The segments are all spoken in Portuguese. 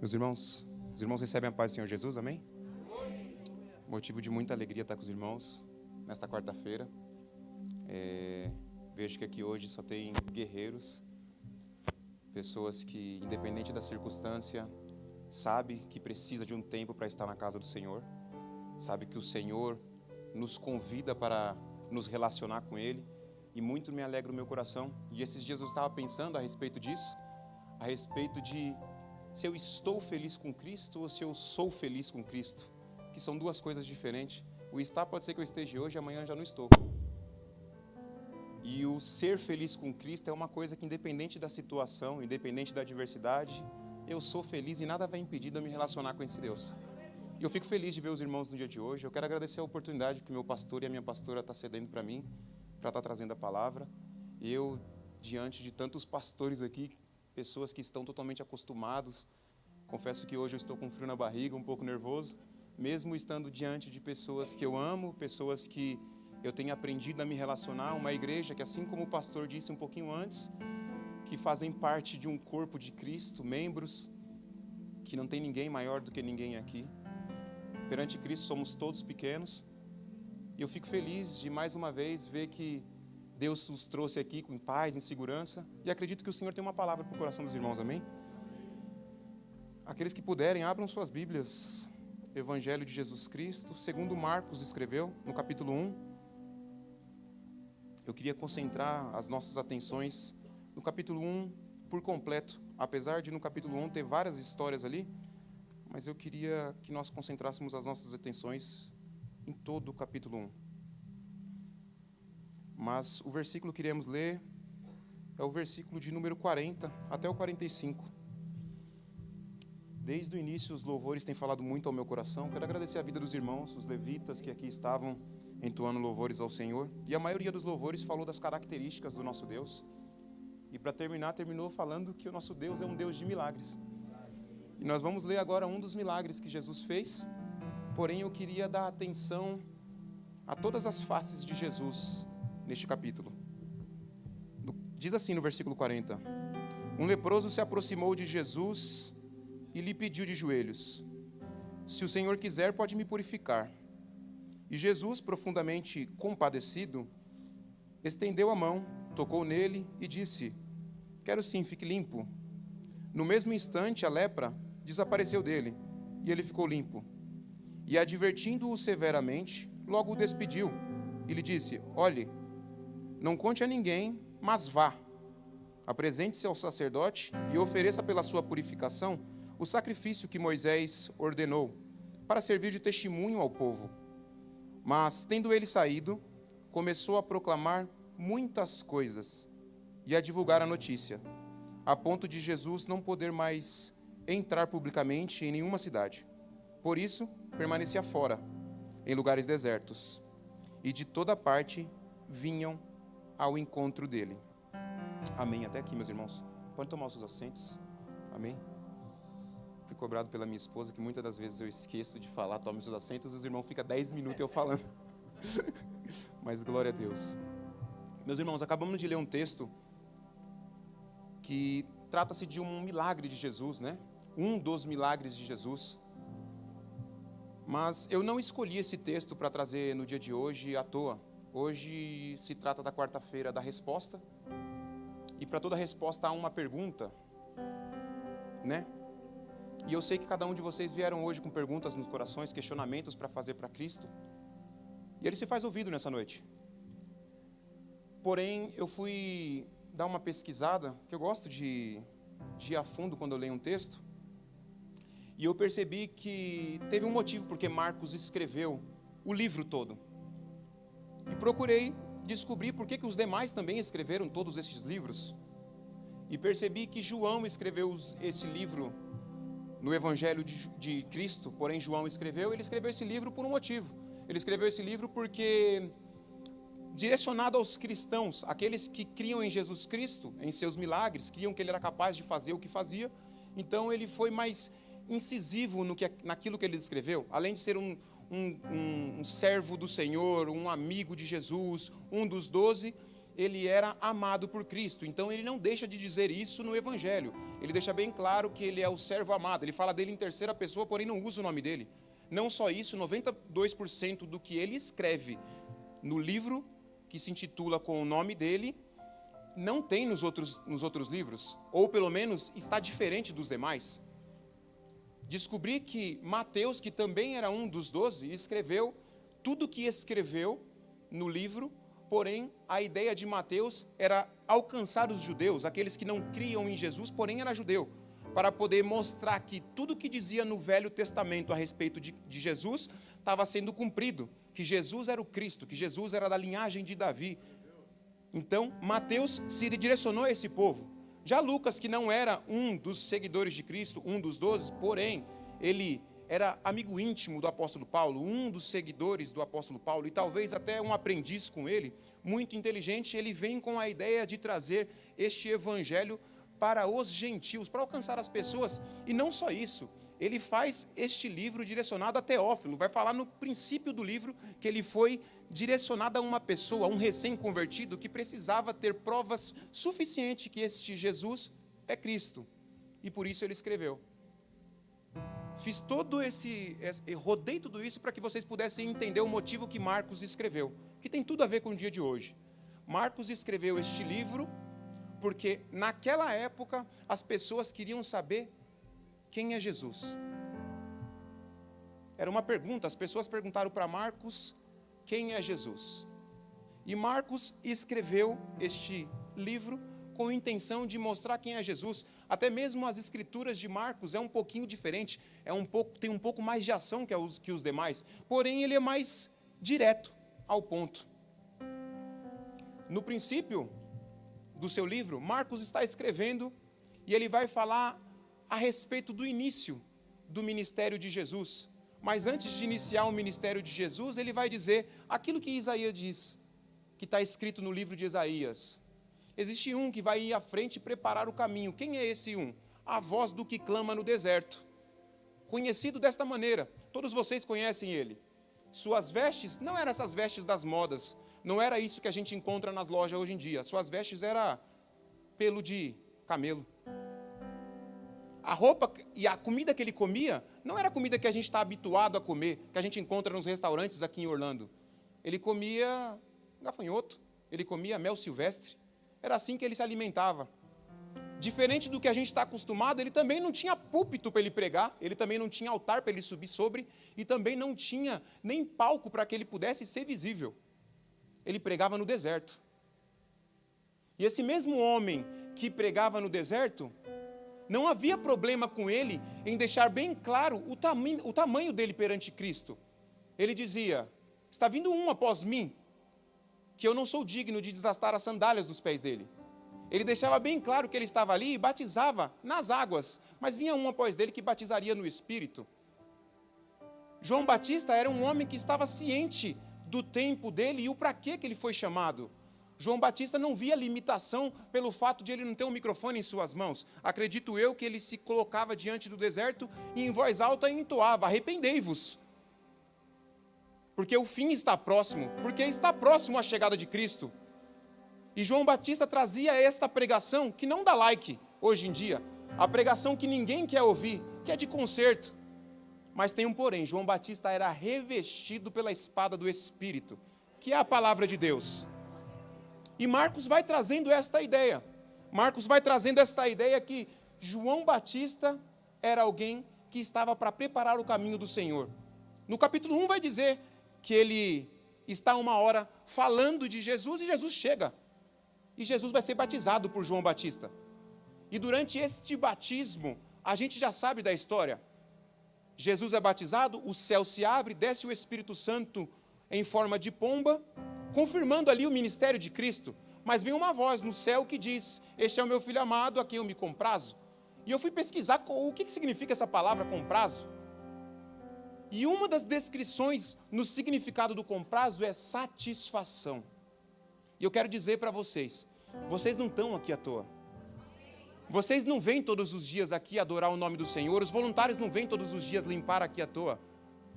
Meus irmãos, os irmãos recebem a paz do Senhor Jesus, amém? Motivo de muita alegria estar com os irmãos nesta quarta-feira. Vejo que aqui hoje só tem guerreiros, pessoas que, independente da circunstância, sabe que precisa de um tempo para estar na casa do Senhor, sabe que o Senhor nos convida para nos relacionar com Ele, e muito me alegra o meu coração. E esses dias eu estava pensando a respeito disso, a respeito de se eu estou feliz com Cristo ou se eu sou feliz com Cristo, que são duas coisas diferentes. O estar pode ser que eu esteja hoje, amanhã já não estou. E o ser feliz com Cristo é uma coisa que, independente da situação, independente da adversidade, eu sou feliz e nada vai impedir de eu me relacionar com esse Deus. E eu fico feliz de ver os irmãos no dia de hoje. Eu quero agradecer a oportunidade que o meu pastor e a minha pastora estão cedendo para mim, para estar trazendo a palavra. E eu, diante de tantos pastores aqui, pessoas que estão totalmente acostumados, confesso que hoje eu estou com frio na barriga, um pouco nervoso, mesmo estando diante de pessoas que eu amo, pessoas que eu tenho aprendido a me relacionar, uma igreja que, assim como o pastor disse um pouquinho antes, que fazem parte de um corpo de Cristo, membros, que não tem ninguém maior do que ninguém aqui. Perante Cristo somos todos pequenos, e eu fico feliz de mais uma vez ver que Deus nos trouxe aqui com paz, em segurança, e acredito que o Senhor tem uma palavra para o coração dos irmãos, amém? Aqueles que puderem, abram suas Bíblias, Evangelho de Jesus Cristo, segundo Marcos escreveu, no capítulo 1. Eu queria concentrar as nossas atenções no capítulo 1 por completo, apesar de no capítulo 1 ter várias histórias ali, mas eu queria que nós concentrássemos as nossas atenções em todo o capítulo 1. Mas o versículo que iremos ler é o versículo de número 40 até o 45. Desde o início os louvores têm falado muito ao meu coração. Quero agradecer a vida dos irmãos, os levitas que aqui estavam entoando louvores ao Senhor. E a maioria dos louvores falou das características do nosso Deus. E para terminar, terminou falando que o nosso Deus é um Deus de milagres. E nós vamos ler agora um dos milagres que Jesus fez. Porém, eu queria dar atenção a todas as faces de Jesus neste capítulo. Diz assim no versículo 40. Um leproso se aproximou de Jesus e lhe pediu de joelhos: se o Senhor quiser, pode me purificar. E Jesus, profundamente compadecido, estendeu a mão, tocou nele e disse: quero sim, fique limpo. No mesmo instante, a lepra desapareceu dele e ele ficou limpo. E, advertindo-o severamente, logo o despediu e lhe disse: olhe, não conte a ninguém, mas vá, apresente-se ao sacerdote e ofereça pela sua purificação o sacrifício que Moisés ordenou, para servir de testemunho ao povo. Mas, tendo ele saído, começou a proclamar muitas coisas e a divulgar a notícia, a ponto de Jesus não poder mais entrar publicamente em nenhuma cidade. Por isso, permanecia fora, em lugares desertos, e de toda parte vinham ao encontro dele. Amém. Até aqui, meus irmãos. Podem tomar os seus assentos. Amém. Fui cobrado pela minha esposa que muitas das vezes eu esqueço de falar, tome os seus assentos, e os irmãos ficam 10 minutos eu falando. Mas glória a Deus. Meus irmãos, acabamos de ler um texto que trata-se de um milagre de Jesus, né? Um dos milagres de Jesus. Mas eu não escolhi esse texto para trazer no dia de hoje à toa. Hoje se trata da quarta-feira da resposta. E para toda resposta há uma pergunta, né? E eu sei que cada um de vocês vieram hoje com perguntas nos corações, questionamentos para fazer para Cristo. E ele se faz ouvido nessa noite. Porém, eu fui dar uma pesquisada, que eu gosto de ir a fundo quando eu leio um texto. E eu percebi que teve um motivo porque Marcos escreveu o livro todo. E procurei descobrir por que os demais também escreveram todos esses livros. E percebi que João escreveu esse livro no Evangelho de Cristo, porém João ele escreveu esse livro por um motivo. Ele escreveu esse livro porque, direcionado aos cristãos, aqueles que criam em Jesus Cristo, em seus milagres, criam que ele era capaz de fazer o que fazia, então ele foi mais incisivo naquilo que ele escreveu, além de ser um servo do Senhor, um amigo de Jesus, um dos 12, ele era amado por Cristo. Então ele não deixa de dizer isso no Evangelho. Ele deixa bem claro que ele é o servo amado. Ele fala dele em terceira pessoa, porém não usa o nome dele. Não só isso, 92% do que ele escreve no livro que se intitula com o nome dele, não tem nos outros livros, ou pelo menos está diferente dos demais. Descobri que Mateus, que também era um dos 12, escreveu tudo o que escreveu no livro, porém a ideia de Mateus era alcançar os judeus, aqueles que não criam em Jesus, porém era judeu, para poder mostrar que tudo o que dizia no Velho Testamento a respeito de Jesus estava sendo cumprido, que Jesus era o Cristo, que Jesus era da linhagem de Davi. Então, Mateus se direcionou a esse povo. Já Lucas, que não era um dos seguidores de Cristo, um dos 12, porém, ele era amigo íntimo do apóstolo Paulo, um dos seguidores do apóstolo Paulo, e talvez até um aprendiz com ele, muito inteligente, ele vem com a ideia de trazer este evangelho para os gentios, para alcançar as pessoas. E não só isso, ele faz este livro direcionado a Teófilo, vai falar no princípio do livro que ele foi direcionado a uma pessoa, a um recém-convertido, que precisava ter provas suficientes que este Jesus é Cristo. E por isso ele escreveu. Fiz todo rodei tudo isso para que vocês pudessem entender o motivo que Marcos escreveu, que tem tudo a ver com o dia de hoje. Marcos escreveu este livro porque naquela época as pessoas queriam saber quem é Jesus. Era uma pergunta, as pessoas perguntaram para Marcos quem é Jesus. E Marcos escreveu este livro com a intenção de mostrar quem é Jesus. Até mesmo as escrituras de Marcos é um pouquinho diferente, tem um pouco mais de ação que os demais, porém ele é mais direto ao ponto. No princípio do seu livro, Marcos está escrevendo e ele vai falar a respeito do início do ministério de Jesus. Mas antes de iniciar o ministério de Jesus, ele vai dizer aquilo que Isaías diz, que está escrito no livro de Isaías. Existe um que vai ir à frente e preparar o caminho. Quem é esse um? A voz do que clama no deserto. Conhecido desta maneira, todos vocês conhecem ele. Suas vestes não eram essas vestes das modas, não era isso que a gente encontra nas lojas hoje em dia. Suas vestes eram pelo de camelo. A roupa e a comida que ele comia não era a comida que a gente está habituado a comer, que a gente encontra nos restaurantes aqui em Orlando. Ele comia gafanhoto, ele comia mel silvestre. Era assim que ele se alimentava. Diferente do que a gente está acostumado, ele também não tinha púlpito para ele pregar, ele também não tinha altar para ele subir sobre, e também não tinha nem palco para que ele pudesse ser visível. Ele pregava no deserto. E esse mesmo homem que pregava no deserto, não havia problema com ele em deixar bem claro o tamanho dele perante Cristo. Ele dizia, está vindo um após mim, que eu não sou digno de desatar as sandálias dos pés dele. Ele deixava bem claro que ele estava ali e batizava nas águas, mas vinha um após dele que batizaria no Espírito. João Batista era um homem que estava ciente do tempo dele e o para que ele foi chamado. João Batista não via limitação pelo fato de ele não ter um microfone em suas mãos. Acredito eu que ele se colocava diante do deserto e em voz alta entoava, arrependei-vos. Porque o fim está próximo, porque está próximo a chegada de Cristo. E João Batista trazia esta pregação que não dá like hoje em dia, a pregação que ninguém quer ouvir, que é de conserto. Mas tem um porém, João Batista era revestido pela espada do Espírito, que é a palavra de Deus. E Marcos vai trazendo esta ideia. Marcos vai trazendo esta ideia que João Batista era alguém que estava para preparar o caminho do Senhor. No capítulo 1 vai dizer que ele está uma hora falando de Jesus e Jesus chega. E Jesus vai ser batizado por João Batista. E durante este batismo, a gente já sabe da história. Jesus é batizado, o céu se abre, desce o Espírito Santo em forma de pomba, confirmando ali o ministério de Cristo. Mas vem uma voz no céu que diz, este é o meu filho amado, a quem eu me comprazo. E eu fui pesquisar o que significa essa palavra comprazo. E uma das descrições no significado do comprazo é satisfação. E eu quero dizer para vocês, vocês não estão aqui à toa. Vocês não vêm todos os dias aqui adorar o nome do Senhor, os voluntários não vêm todos os dias limpar aqui à toa.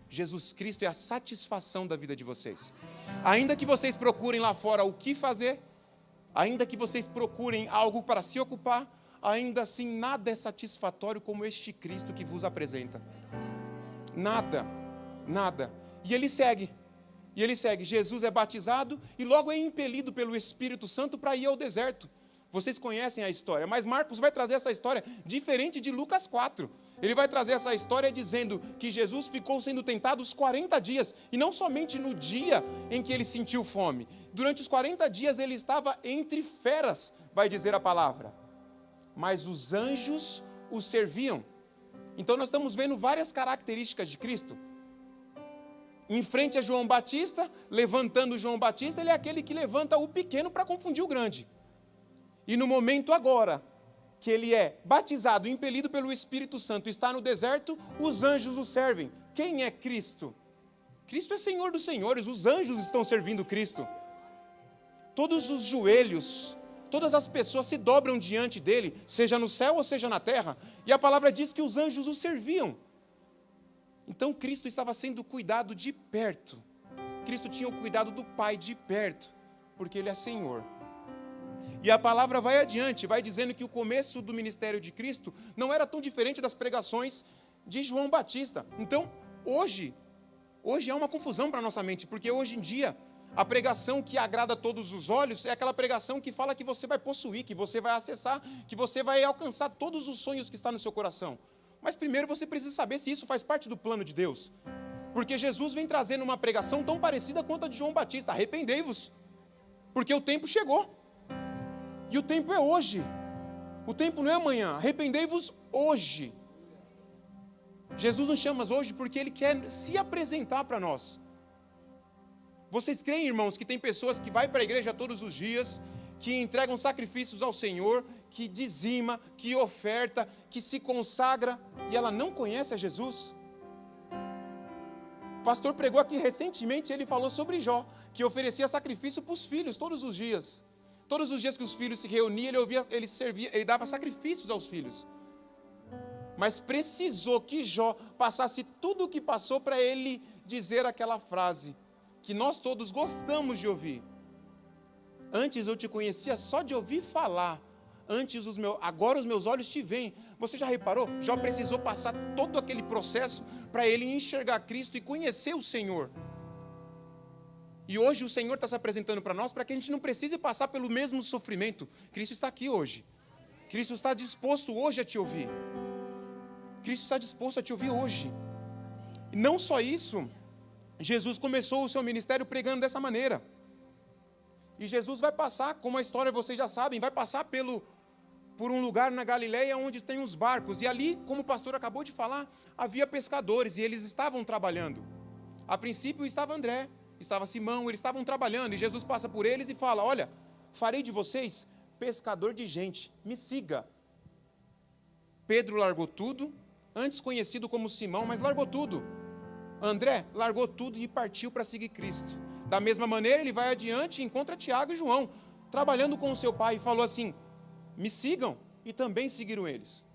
Jesus Cristo é a satisfação da vida de vocês. Ainda que vocês procurem lá fora o que fazer, ainda que vocês procurem algo para se ocupar, ainda assim nada é satisfatório como este Cristo que vos apresenta. Nada, nada. E ele segue. Jesus é batizado e logo é impelido pelo Espírito Santo para ir ao deserto. Vocês conhecem a história, mas Marcos vai trazer essa história diferente de Lucas 4. Ele vai trazer essa história dizendo que Jesus ficou sendo tentado os 40 dias, e não somente no dia em que ele sentiu fome. Durante os 40 dias ele estava entre feras, vai dizer a palavra. Mas os anjos o serviam. Então nós estamos vendo várias características de Cristo. Em frente a João Batista, levantando João Batista, ele é aquele que levanta o pequeno para confundir o grande. E no momento agora, que ele é batizado, impelido pelo Espírito Santo, está no deserto, os anjos o servem. Quem é Cristo? Cristo é Senhor dos senhores, os anjos estão servindo Cristo. Todos os joelhos, todas as pessoas se dobram diante dele, seja no céu ou seja na terra, e a palavra diz que os anjos o serviam. Então Cristo estava sendo cuidado de perto. Cristo tinha o cuidado do Pai de perto, porque ele é Senhor. E a palavra vai adiante, vai dizendo que o começo do ministério de Cristo não era tão diferente das pregações de João Batista. Então, hoje há uma confusão para a nossa mente, porque hoje em dia, a pregação que agrada a todos os olhos é aquela pregação que fala que você vai possuir, que você vai acessar, que você vai alcançar todos os sonhos que estão no seu coração. Mas primeiro você precisa saber se isso faz parte do plano de Deus. Porque Jesus vem trazendo uma pregação tão parecida quanto a de João Batista. Arrependei-vos, porque o tempo chegou. E o tempo é hoje. O tempo não é amanhã. Arrependei-vos hoje. Jesus nos chama hoje porque Ele quer se apresentar para nós. Vocês creem, irmãos, que tem pessoas que vão para a igreja todos os dias, que entregam sacrifícios ao Senhor, que dizima, que oferta, que se consagra, e ela não conhece a Jesus? O pastor pregou aqui recentemente, ele falou sobre Jó, que oferecia sacrifício para os filhos todos os dias. Todos os dias que os filhos se reuniam, ele dava sacrifícios aos filhos. Mas precisou que Jó passasse tudo o que passou para ele dizer aquela frase, que nós todos gostamos de ouvir. Antes eu te conhecia só de ouvir falar, agora os meus olhos te veem. Você já reparou? Jó precisou passar todo aquele processo para ele enxergar Cristo e conhecer o Senhor. E hoje o Senhor está se apresentando para nós para que a gente não precise passar pelo mesmo sofrimento. Cristo está aqui hoje. Cristo está disposto hoje a te ouvir. Cristo está disposto a te ouvir hoje. E não só isso, Jesus começou o seu ministério pregando dessa maneira. E Jesus vai passar, como a história vocês já sabem, vai passar por um lugar na Galileia onde tem os barcos. E ali, como o pastor acabou de falar, havia pescadores e eles estavam trabalhando. A princípio estava André, estava Simão, eles estavam trabalhando. E Jesus passa por eles e fala: olha, farei de vocês pescador de gente, me siga. Pedro largou tudo, antes conhecido como Simão, mas largou tudo. André largou tudo e partiu para seguir Cristo. Da mesma maneira, ele vai adiante e encontra Tiago e João, trabalhando com o seu pai, e falou assim: me sigam, e também seguiram eles.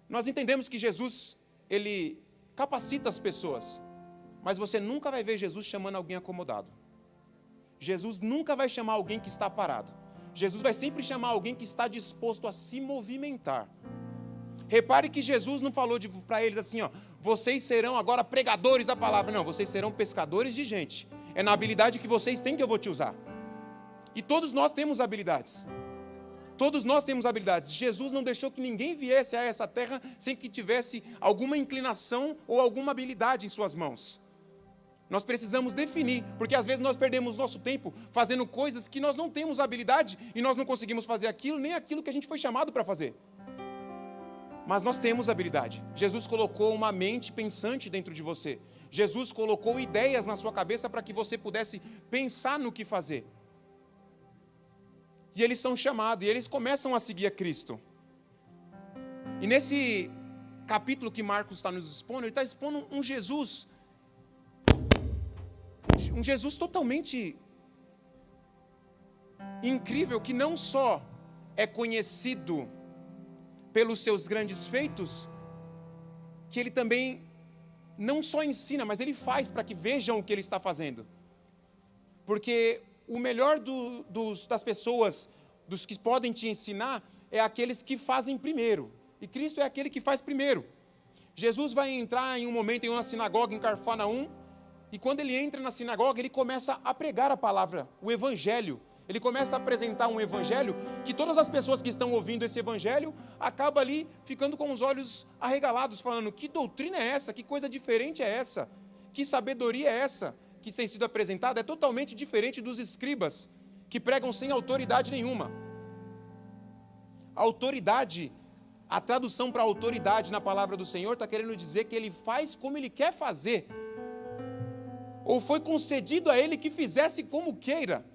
Nós entendemos que Jesus, ele capacita as pessoas, mas você nunca vai ver Jesus chamando alguém acomodado. Jesus nunca vai chamar alguém que está parado. Jesus vai sempre chamar alguém que está disposto a se movimentar. Repare que Jesus não falou para eles assim, ó, vocês serão agora pregadores da palavra. Não, vocês serão pescadores de gente. É na habilidade que vocês têm que eu vou te usar. E todos nós temos habilidades. Todos nós temos habilidades. Jesus não deixou que ninguém viesse a essa terra sem que tivesse alguma inclinação ou alguma habilidade em suas mãos. Nós precisamos definir, porque às vezes nós perdemos nosso tempo fazendo coisas que nós não temos habilidade e nós não conseguimos fazer aquilo, nem aquilo que a gente foi chamado para fazer. Mas nós temos habilidade. Jesus colocou uma mente pensante dentro de você. Jesus colocou ideias na sua cabeça para que você pudesse pensar no que fazer. E eles são chamados, e eles começam a seguir a Cristo. E nesse capítulo que Marcos está nos expondo, ele está expondo um Jesus totalmente incrível, que não só é conhecido pelos seus grandes feitos, que ele também não só ensina, mas ele faz para que vejam o que ele está fazendo. Porque o melhor das pessoas, dos que podem te ensinar, é aqueles que fazem primeiro. E Cristo é aquele que faz primeiro. Jesus vai entrar em um momento em uma sinagoga em Cafarnaum, e quando ele entra na sinagoga, ele começa a pregar a palavra, o evangelho. Ele começa a apresentar um evangelho que todas as pessoas que estão ouvindo esse evangelho acabam ali ficando com os olhos arregalados, falando: que doutrina é essa? Que coisa diferente é essa? Que sabedoria é essa que tem sido apresentada? É totalmente diferente dos escribas, que pregam sem autoridade nenhuma. Autoridade, a tradução para autoridade na palavra do Senhor está querendo dizer que ele faz como ele quer fazer, ou foi concedido a ele que fizesse como queira.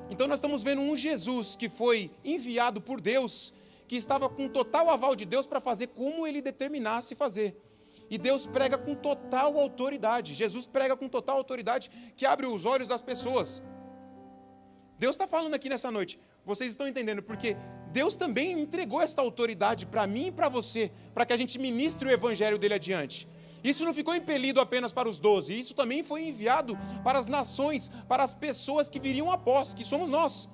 Então nós estamos vendo um Jesus que foi enviado por Deus, que estava com total aval de Deus para fazer como ele determinasse fazer. E Deus prega com total autoridade. Jesus prega com total autoridade, que abre os olhos das pessoas. Deus está falando aqui nessa noite. Vocês estão entendendo? Porque Deus também entregou essa autoridade para mim e para você, para que a gente ministre o evangelho dele adiante. Isso não ficou impelido apenas para os 12, isso também foi enviado para as nações, para as pessoas que viriam após, que somos nós.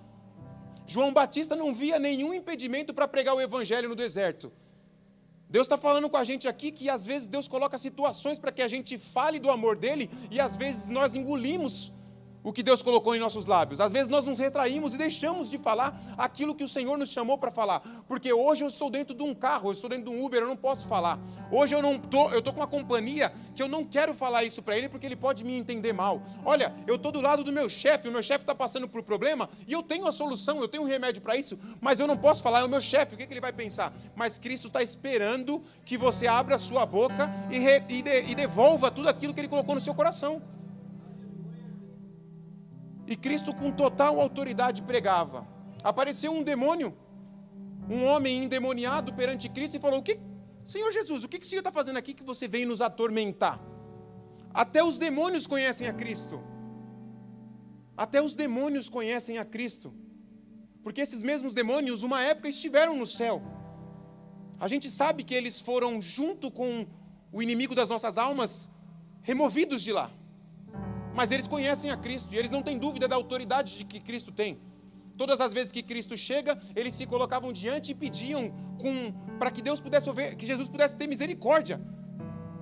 João Batista não via nenhum impedimento para pregar o evangelho no deserto. Deus está falando com a gente aqui que às vezes Deus coloca situações para que a gente fale do amor dele, e às vezes nós engolimos o que Deus colocou em nossos lábios. Às vezes nós nos retraímos e deixamos de falar aquilo que o Senhor nos chamou para falar. Porque hoje eu estou dentro de um carro, eu estou dentro de um Uber, eu não posso falar. Hoje eu estou com uma companhia que eu não quero falar isso para ele, porque ele pode me entender mal. Olha, eu estou do lado do meu chefe, o meu chefe está passando por problema, e eu tenho a solução, eu tenho um remédio para isso, mas eu não posso falar, é o meu chefe, o que ele vai pensar? Mas Cristo está esperando que você abra a sua boca e devolva tudo aquilo que ele colocou no seu coração. E Cristo com total autoridade pregava. Apareceu um demônio, um homem endemoniado perante Cristo e falou: Senhor Jesus, o que o Senhor está fazendo aqui que você vem nos atormentar? Até os demônios conhecem a Cristo. Até os demônios conhecem a Cristo. Porque esses mesmos demônios, uma época, estiveram no céu. A gente sabe que eles foram, junto com o inimigo das nossas almas, removidos de lá. Mas eles conhecem a Cristo e eles não têm dúvida da autoridade de que Cristo tem. Todas as vezes que Cristo chega, eles se colocavam diante e pediam para que Deus pudesse ouvir, que Jesus pudesse ter misericórdia,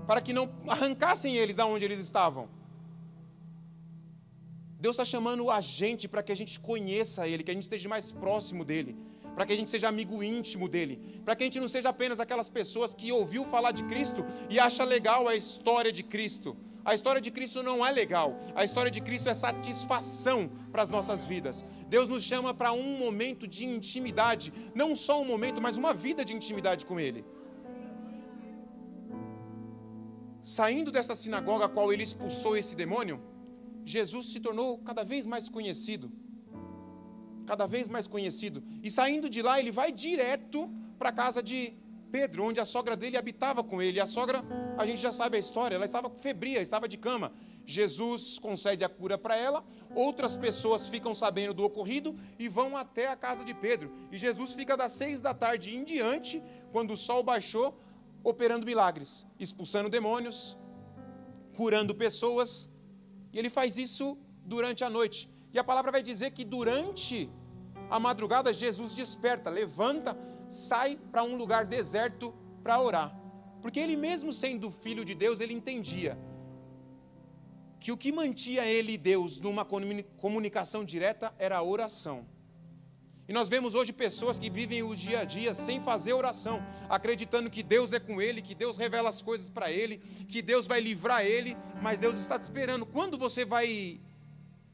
para que não arrancassem eles da onde eles estavam. Deus está chamando a gente para que a gente conheça Ele, que a gente esteja mais próximo dEle, para que a gente seja amigo íntimo dEle, para que a gente não seja apenas aquelas pessoas que ouviu falar de Cristo e acha legal a história de Cristo. A história de Cristo não é legal. A história de Cristo é satisfação para as nossas vidas. Deus nos chama para um momento de intimidade. Não só um momento, mas uma vida de intimidade com Ele. Saindo dessa sinagoga a qual Ele expulsou esse demônio, Jesus se tornou cada vez mais conhecido. Cada vez mais conhecido. E saindo de lá, Ele vai direto para a casa de Pedro, onde a sogra dele habitava com ele. E a sogra, a gente já sabe a história, ela estava febria, estava de cama. Jesus concede a cura para ela, outras pessoas ficam sabendo do ocorrido e vão até a casa de Pedro. E Jesus fica das 6 da tarde em diante, quando o sol baixou, operando milagres, expulsando demônios, curando pessoas. E ele faz isso durante a noite. E a palavra vai dizer que durante a madrugada Jesus desperta, levanta, sai para um lugar deserto para orar. Porque ele mesmo sendo filho de Deus, ele entendia que o que mantinha ele e Deus numa comunicação direta era a oração. E nós vemos hoje pessoas que vivem o dia a dia sem fazer oração, acreditando que Deus é com ele, que Deus revela as coisas para ele, que Deus vai livrar ele, mas Deus está te esperando. Quando você vai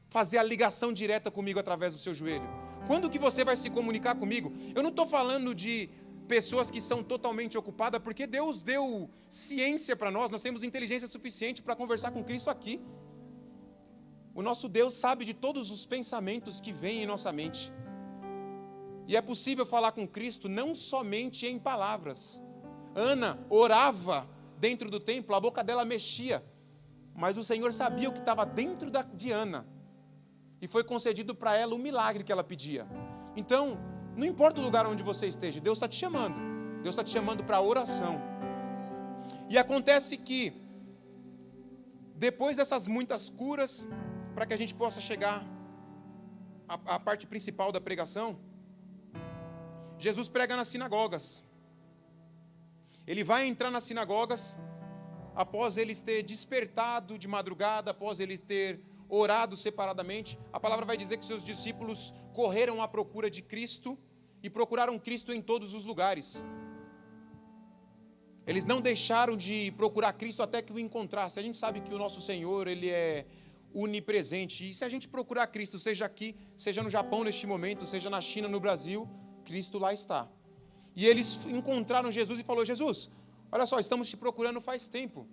fazer a ligação direta comigo através do seu joelho? Quando que você vai se comunicar comigo? Eu não estou falando de pessoas que são totalmente ocupadas, porque Deus deu ciência para nós temos inteligência suficiente para conversar com Cristo aqui. O nosso Deus sabe de todos os pensamentos que vêm em nossa mente. E é possível falar com Cristo não somente em palavras. Ana orava dentro do templo, a boca dela mexia, mas o Senhor sabia o que estava dentro de Ana. E foi concedido para ela o milagre que ela pedia. Então, não importa o lugar onde você esteja, Deus está te chamando. Deus está te chamando para a oração. E acontece que, depois dessas muitas curas, para que a gente possa chegar a parte principal da pregação, Jesus prega nas sinagogas. Ele vai entrar nas sinagogas após eles ter despertado de madrugada, após eles ter orado separadamente. A palavra vai dizer que seus discípulos correram à procura de Cristo e procuraram Cristo em todos os lugares. Eles não deixaram de procurar Cristo até que o encontrassem. A gente sabe que o nosso Senhor, Ele é onipresente. E se a gente procurar Cristo, seja aqui, seja no Japão neste momento, seja na China, no Brasil, Cristo lá está. E eles encontraram Jesus e falou: Jesus, olha só, estamos te procurando faz tempo.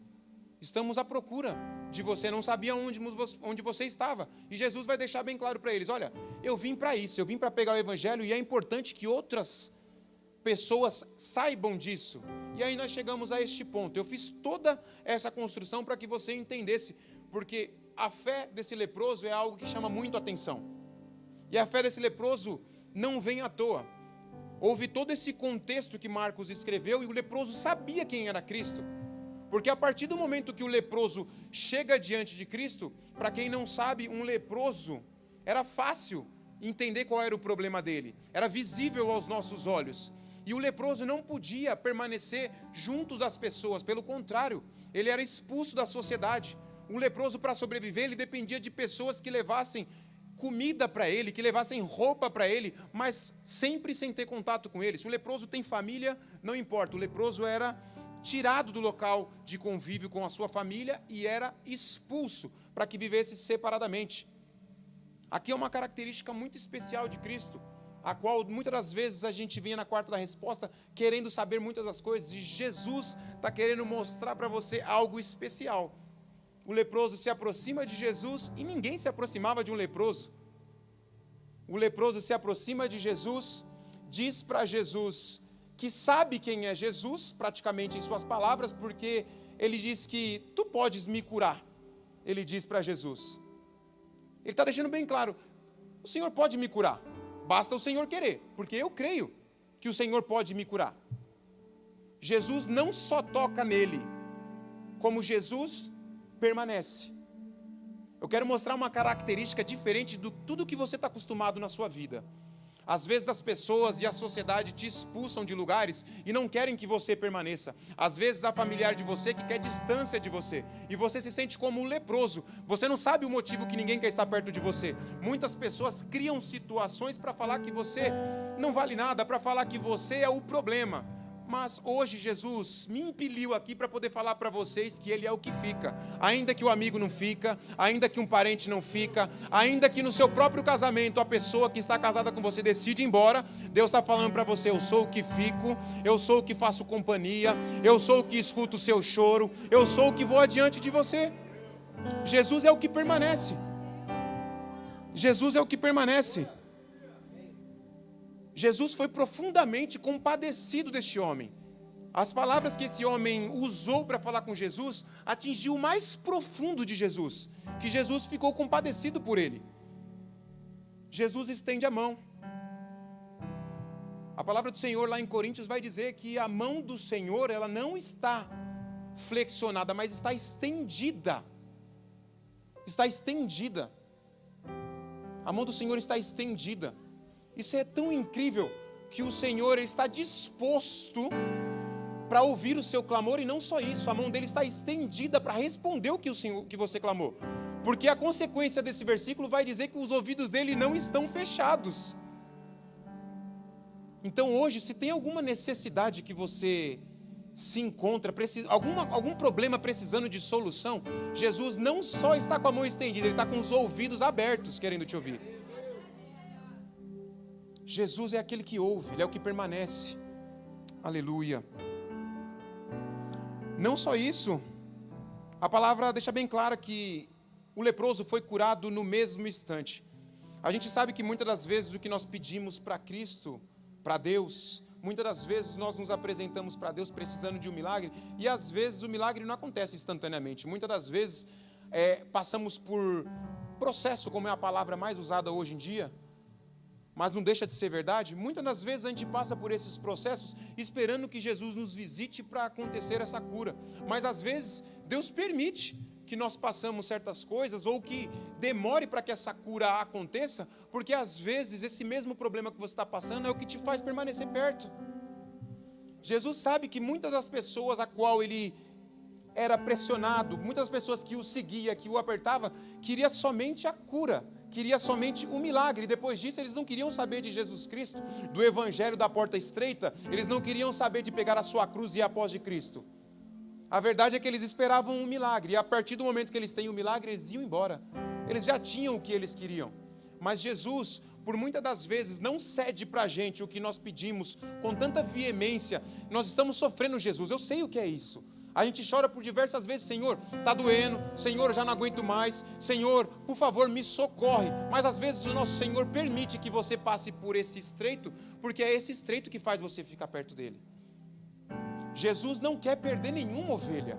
Estamos à procura de você, não sabia onde você estava. E Jesus vai deixar bem claro para eles: olha, eu vim para isso, eu vim para pegar o Evangelho e é importante que outras pessoas saibam disso. E aí nós chegamos a este ponto. Eu fiz toda essa construção para que você entendesse, porque a fé desse leproso é algo que chama muito atenção. E a fé desse leproso não vem à toa. Houve todo esse contexto que Marcos escreveu e o leproso sabia quem era Cristo. Porque a partir do momento que o leproso chega diante de Cristo, para quem não sabe, um leproso era fácil entender qual era o problema dele. Era visível aos nossos olhos. E o leproso não podia permanecer junto das pessoas, pelo contrário, ele era expulso da sociedade. Um leproso, para sobreviver, ele dependia de pessoas que levassem comida para ele, que levassem roupa para ele, mas sempre sem ter contato com ele. Se o leproso tem família, não importa, o leproso era tirado do local de convívio com a sua família e era expulso para que vivesse separadamente. Aqui é uma característica muito especial de Cristo, a qual muitas das vezes a gente vem na quarta da resposta querendo saber muitas das coisas, e Jesus está querendo mostrar para você algo especial. O leproso se aproxima de Jesus e ninguém se aproximava de um leproso. O leproso se aproxima de Jesus, diz para Jesus que sabe quem é Jesus, praticamente em suas palavras, porque ele diz que tu podes me curar. Ele diz para Jesus. Ele está deixando bem claro, o Senhor pode me curar, basta o Senhor querer, porque eu creio que o Senhor pode me curar. Jesus não só toca nele, como Jesus permanece. Eu quero mostrar uma característica diferente de tudo que você está acostumado na sua vida. Às vezes as pessoas e a sociedade te expulsam de lugares e não querem que você permaneça. Às vezes há familiar de você que quer distância de você. E você se sente como um leproso. Você não sabe o motivo que ninguém quer estar perto de você. Muitas pessoas criam situações para falar que você não vale nada, para falar que você é o problema. Mas hoje Jesus me impeliu aqui para poder falar para vocês que Ele é o que fica. Ainda que o amigo não fica, ainda que um parente não fica, ainda que no seu próprio casamento a pessoa que está casada com você decide ir embora, Deus está falando para você: eu sou o que fico, eu sou o que faço companhia, eu sou o que escuto o seu choro, eu sou o que vou adiante de você. Jesus é o que permanece. Jesus é o que permanece. Jesus foi profundamente compadecido deste homem. As palavras que esse homem usou para falar com Jesus atingiu o mais profundo de Jesus, que Jesus ficou compadecido por ele. Jesus estende a mão. A palavra do Senhor lá em Coríntios vai dizer que a mão do Senhor, ela não está flexionada, mas está estendida. Está estendida. A mão do Senhor está estendida. Isso é tão incrível que o Senhor está disposto para ouvir o seu clamor, e não só isso, a mão dele está estendida para responder o que você clamou. Porque a consequência desse versículo vai dizer que os ouvidos dele não estão fechados. Então hoje, se tem alguma necessidade que você se encontra, algum problema precisando de solução, Jesus não só está com a mão estendida, ele está com os ouvidos abertos querendo te ouvir. Jesus é aquele que ouve, Ele é o que permanece. Aleluia. Não só isso, a palavra deixa bem clara que o leproso foi curado no mesmo instante. A gente sabe que muitas das vezes o que nós pedimos para Cristo, para Deus, muitas das vezes nós nos apresentamos para Deus precisando de um milagre, e às vezes o milagre não acontece instantaneamente. Muitas das vezes passamos por processo, como é a palavra mais usada hoje em dia, mas não deixa de ser verdade. Muitas das vezes a gente passa por esses processos esperando que Jesus nos visite para acontecer essa cura. Mas às vezes Deus permite que nós passamos certas coisas ou que demore para que essa cura aconteça, porque às vezes esse mesmo problema que você está passando é o que te faz permanecer perto. Jesus sabe que muitas das pessoas a qual ele era pressionado, muitas pessoas que o seguia, que o apertava, queria somente a cura, queria somente o milagre. E depois disso eles não queriam saber de Jesus Cristo, do evangelho da porta estreita, eles não queriam saber de pegar a sua cruz e ir após de Cristo. A verdade é que eles esperavam um milagre, e a partir do momento que eles têm o milagre, eles iam embora. Eles já tinham o que eles queriam. Mas Jesus, por muitas das vezes, não cede para a gente o que nós pedimos com tanta veemência. Nós estamos sofrendo, Jesus, eu sei o que é isso. A gente chora por diversas vezes, Senhor, está doendo, Senhor, eu já não aguento mais, Senhor, por favor, me socorre. Mas às vezes o nosso Senhor permite que você passe por esse estreito, porque é esse estreito que faz você ficar perto dele. Jesus não quer perder nenhuma ovelha.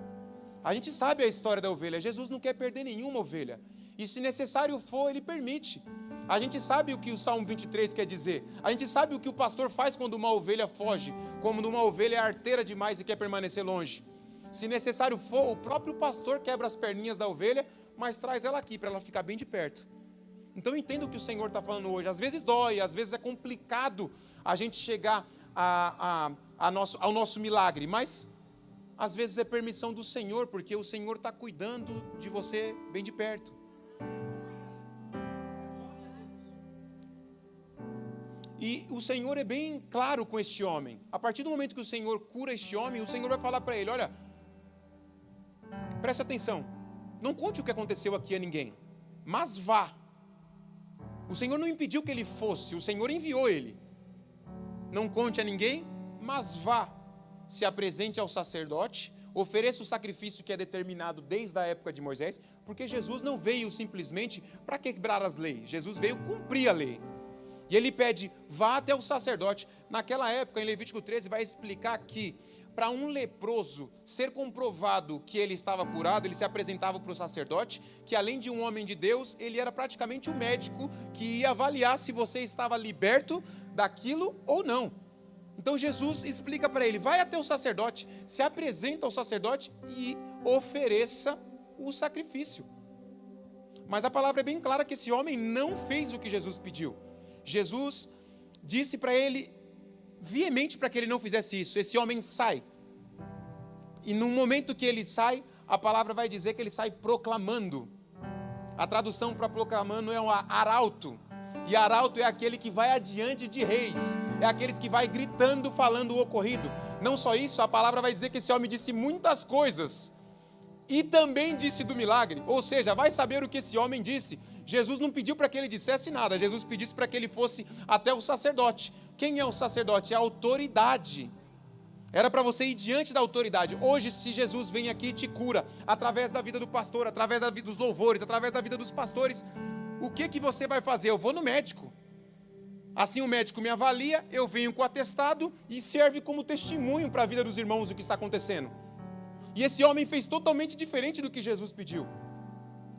A gente sabe a história da ovelha. Jesus não quer perder nenhuma ovelha. E se necessário for, ele permite. A gente sabe o que o Salmo 23 quer dizer. A gente sabe o que o pastor faz quando uma ovelha foge, quando uma ovelha é arteira demais e quer permanecer longe. Se necessário for, o próprio pastor quebra as perninhas da ovelha, mas traz ela aqui para ela ficar bem de perto. Então entenda o que o Senhor está falando hoje. Às vezes dói, às vezes é complicado a gente chegar ao nosso milagre, mas às vezes é permissão do Senhor, porque o Senhor está cuidando de você bem de perto. E o Senhor é bem claro com este homem. A partir do momento que o Senhor cura este homem, o Senhor vai falar para ele: olha, preste atenção, não conte o que aconteceu aqui a ninguém, mas vá. O Senhor não impediu que ele fosse, o Senhor enviou ele. Não conte a ninguém, mas vá. Se apresente ao sacerdote, ofereça o sacrifício que é determinado desde a época de Moisés, porque Jesus não veio simplesmente para quebrar as leis, Jesus veio cumprir a lei. E ele pede: vá até o sacerdote. Naquela época, em Levítico 13, vai explicar que para um leproso ser comprovado que ele estava curado, ele se apresentava para o sacerdote, que além de um homem de Deus, ele era praticamente o médico que ia avaliar se você estava liberto daquilo ou não. Então Jesus explica para ele: vai até o sacerdote, se apresenta ao sacerdote e ofereça o sacrifício. Mas a palavra é bem clara que esse homem não fez o que Jesus pediu. Jesus disse para ele veemente para que ele não fizesse isso: esse homem sai. E no momento que ele sai, a palavra vai dizer que ele sai proclamando. A tradução para proclamando é um arauto. E arauto é aquele que vai adiante de reis, é aqueles que vai gritando, falando o ocorrido. Não só isso, a palavra vai dizer que esse homem disse muitas coisas e também disse do milagre. Ou seja, vai saber o que esse homem disse. Jesus não pediu para que ele dissesse nada, Jesus pediu para que ele fosse até o sacerdote. Quem é o sacerdote? É a autoridade. Era para você ir diante da autoridade. Hoje, se Jesus vem aqui e te cura, através da vida do pastor, através da vida dos louvores, através da vida dos pastores, o que você vai fazer? Eu vou no médico. Assim o médico me avalia, eu venho com o atestado e serve como testemunho para a vida dos irmãos do que está acontecendo. E esse homem fez totalmente diferente do que Jesus pediu.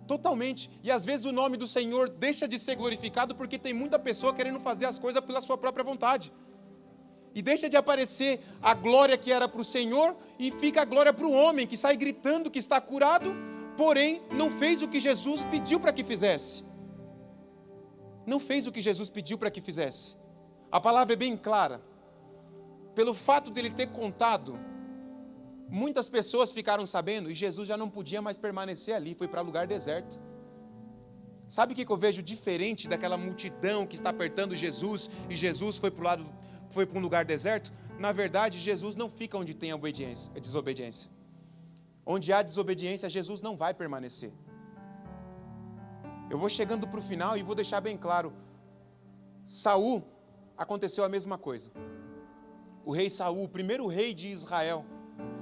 Totalmente. E às vezes o nome do Senhor deixa de ser glorificado porque tem muita pessoa querendo fazer as coisas pela sua própria vontade. E deixa de aparecer a glória que era para o Senhor e fica a glória para o homem que sai gritando que está curado, porém não fez o que Jesus pediu para que fizesse. Não fez o que Jesus pediu para que fizesse. A palavra é bem clara. Pelo fato dele ter contado, muitas pessoas ficaram sabendo e Jesus já não podia mais permanecer ali, foi para lugar deserto. Sabe o que eu vejo diferente daquela multidão que está apertando Jesus e Jesus foi para um lugar deserto? Na verdade, Jesus não fica onde tem desobediência. Onde há desobediência, Jesus não vai permanecer. Eu vou chegando para o final e vou deixar bem claro. Saul, aconteceu a mesma coisa. O rei Saul, o primeiro rei de Israel.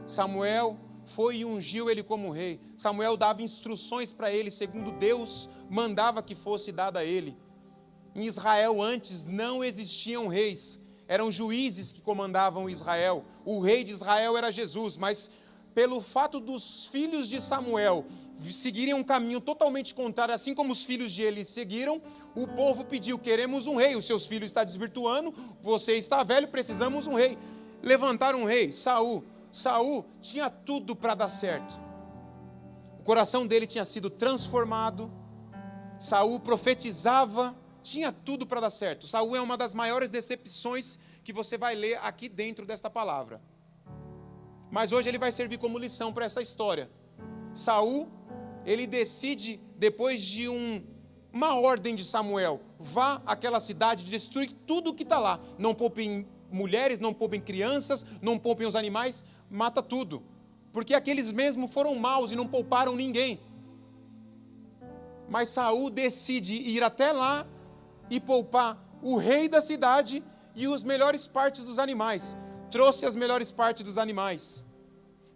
Samuel foi e ungiu ele como rei. Samuel dava instruções para ele, segundo Deus mandava que fosse dada a ele. Em Israel antes não existiam reis, eram juízes que comandavam Israel. O rei de Israel era Jesus, mas pelo fato dos filhos de Samuel seguirem um caminho totalmente contrário, assim como os filhos de Eli seguiram, o povo pediu: queremos um rei, os seus filhos estão desvirtuando, você está velho, precisamos um rei. Levantaram um rei, Saul. Saul tinha tudo para dar certo. O coração dele tinha sido transformado. Saul profetizava, tinha tudo para dar certo. Saul é uma das maiores decepções que você vai ler aqui dentro desta palavra. Mas hoje ele vai servir como lição para essa história. Saul, ele decide, depois de uma ordem de Samuel, vá àquela cidade, destrui tudo que está lá. Não poupem mulheres, não poupem crianças, não poupem os animais, mata tudo. Porque aqueles mesmos foram maus e não pouparam ninguém. Mas Saul decide ir até lá e poupar o rei da cidade e as melhores partes dos animais. Trouxe as melhores partes dos animais.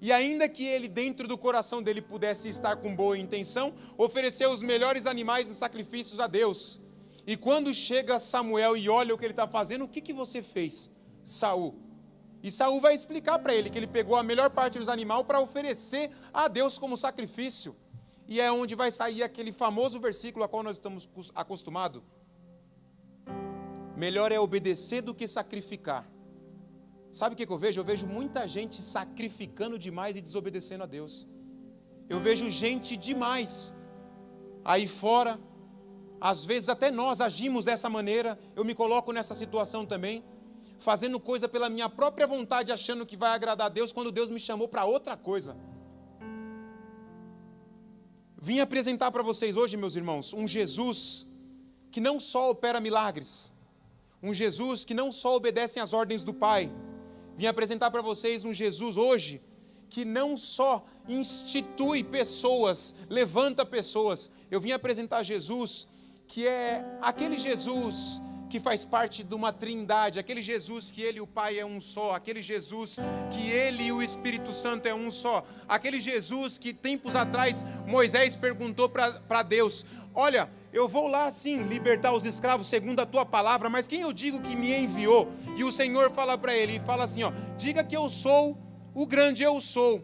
E ainda que ele, dentro do coração dele, pudesse estar com boa intenção, ofereceu os melhores animais em sacrifícios a Deus. E quando chega Samuel e olha o que ele está fazendo, o que você fez, Saul? E Saul vai explicar para ele que ele pegou a melhor parte dos animais para oferecer a Deus como sacrifício. E é onde vai sair aquele famoso versículo a qual nós estamos acostumados. Melhor é obedecer do que sacrificar. Sabe o que eu vejo? Eu vejo muita gente sacrificando demais e desobedecendo a Deus. Eu vejo gente demais aí fora. Às vezes até nós agimos dessa maneira. Eu me coloco nessa situação também. Fazendo coisa pela minha própria vontade, achando que vai agradar a Deus, quando Deus me chamou para outra coisa. Vim apresentar para vocês hoje, meus irmãos, um Jesus que não só opera milagres. Um Jesus que não só obedece às ordens do Pai. Vim apresentar para vocês um Jesus hoje que não só institui pessoas, levanta pessoas. Eu vim apresentar Jesus que é aquele Jesus que faz parte de uma trindade, aquele Jesus que ele e o Pai é um só, aquele Jesus que ele e o Espírito Santo é um só, aquele Jesus que tempos atrás Moisés perguntou para Deus, olha, eu vou lá sim libertar os escravos segundo a tua palavra, mas quem eu digo que me enviou? E o Senhor fala para ele, fala assim, diga que eu sou o grande eu sou.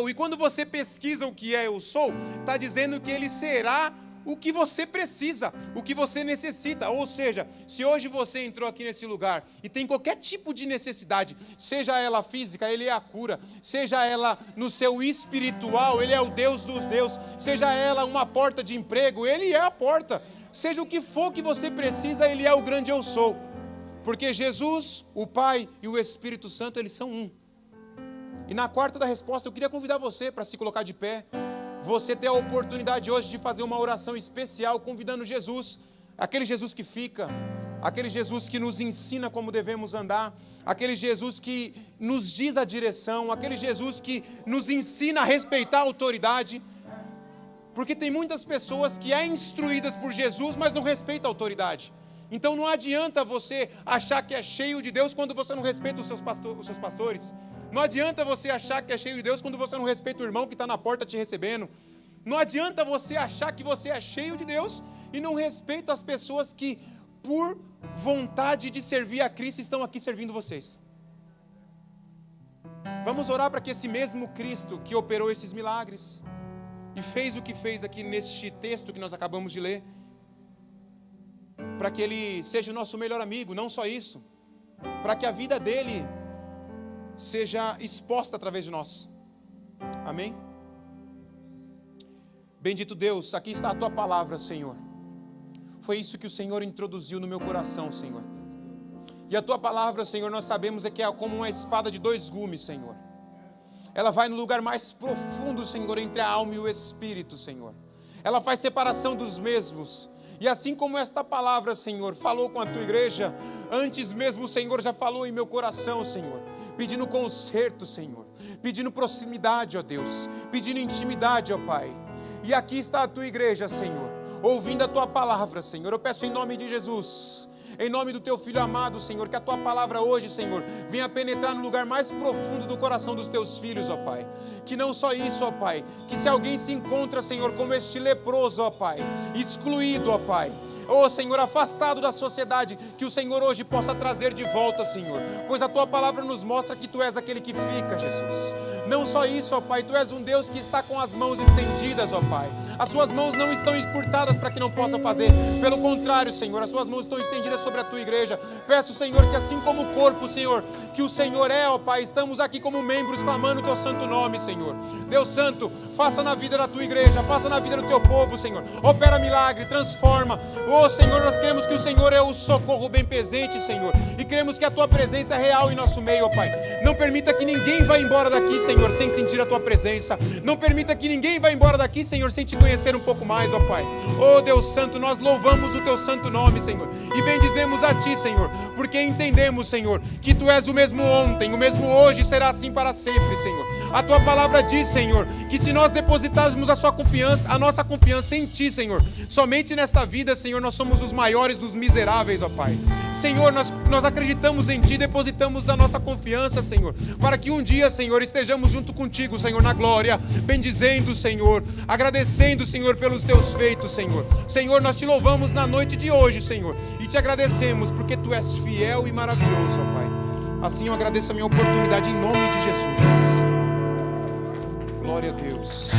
E quando você pesquisa o que é eu sou, está dizendo que ele será o que você precisa, o que você necessita. Ou seja, se hoje você entrou aqui nesse lugar e tem qualquer tipo de necessidade, seja ela física, ele é a cura, seja ela no seu espiritual, ele é o Deus dos deuses, seja ela uma porta de emprego, ele é a porta, seja o que for que você precisa, ele é o grande eu sou, porque Jesus, o Pai e o Espírito Santo, eles são um. E na quarta da resposta, eu queria convidar você para se colocar de pé. Você tem a oportunidade hoje de fazer uma oração especial convidando Jesus, aquele Jesus que fica, aquele Jesus que nos ensina como devemos andar, aquele Jesus que nos diz a direção, aquele Jesus que nos ensina a respeitar a autoridade, porque tem muitas pessoas que é instruídas por Jesus, mas não respeitam a autoridade. Então não adianta você achar que é cheio de Deus quando você não respeita os seus pastores. Não adianta você achar que é cheio de Deus quando você não respeita o irmão que está na porta te recebendo. Não adianta você achar que você é cheio de Deus e não respeita as pessoas que, por vontade de servir a Cristo, estão aqui servindo vocês. Vamos orar para que esse mesmo Cristo que operou esses milagres e fez o que fez aqui neste texto que nós acabamos de ler, para que Ele seja o nosso melhor amigo, não só isso, para que a vida dele seja exposta através de nós. Amém? Bendito Deus, aqui está a Tua palavra, Senhor. Foi isso que o Senhor introduziu no meu coração, Senhor. E a Tua palavra, Senhor, nós sabemos que é como uma espada de 2 gumes, Senhor. Ela vai no lugar mais profundo, Senhor, entre a alma e o espírito, Senhor. Ela faz separação dos mesmos. E assim como esta palavra, Senhor, falou com a Tua igreja, antes mesmo o Senhor já falou em meu coração, Senhor, pedindo conserto, Senhor, pedindo proximidade, ó Deus, pedindo intimidade, ó Pai. E aqui está a Tua igreja, Senhor, ouvindo a Tua palavra, Senhor. Eu peço em nome de Jesus, em nome do Teu Filho amado, Senhor, que a Tua palavra hoje, Senhor, venha penetrar no lugar mais profundo do coração dos Teus filhos, ó Pai. Que não só isso, ó Pai, que se alguém se encontra, Senhor, como este leproso, ó Pai, excluído, ó Pai, Senhor, afastado da sociedade, que o Senhor hoje possa trazer de volta, Senhor, pois a Tua palavra nos mostra que Tu és aquele que fica, Jesus. Não só isso, ó Pai, Tu és um Deus que está com as mãos estendidas, ó Pai. As Suas mãos não estão encurtadas para que não possa fazer. Pelo contrário, Senhor, as Tuas mãos estão estendidas sobre a Tua igreja. Peço, Senhor, que assim como o corpo, Senhor, que o Senhor é, ó Pai, estamos aqui como membros clamando o Teu santo nome, Senhor. Deus Santo, faça na vida da Tua igreja, faça na vida do Teu povo, Senhor. Opera milagre, transforma, Oh, Senhor, nós cremos que o Senhor é o socorro bem presente, Senhor. E cremos que a Tua presença é real em nosso meio, ó Pai. Não permita que ninguém vá embora daqui, Senhor, sem sentir a Tua presença. Não permita que ninguém vá embora daqui, Senhor, sem Te conhecer um pouco mais, ó Pai. Oh, Deus Santo, nós louvamos o Teu santo nome, Senhor. E bendizemos a Ti, Senhor, porque entendemos, Senhor, que Tu és o mesmo ontem, o mesmo hoje, será assim para sempre, Senhor. A Tua palavra diz, Senhor, que se nós depositarmos a nossa confiança em Ti, Senhor, somente nesta vida, Senhor, nós somos os maiores dos miseráveis, ó Pai. Senhor, nós acreditamos em Ti, depositamos a nossa confiança, Senhor, para que um dia, Senhor, estejamos junto contigo, Senhor, na glória, bendizendo, Senhor, agradecendo, Senhor, pelos Teus feitos, Senhor. Senhor, nós Te louvamos na noite de hoje, Senhor, e Te agradecemos porque Tu és fiel e maravilhoso, ó Pai. Assim eu agradeço a minha oportunidade em nome de Jesus. Glória a Deus.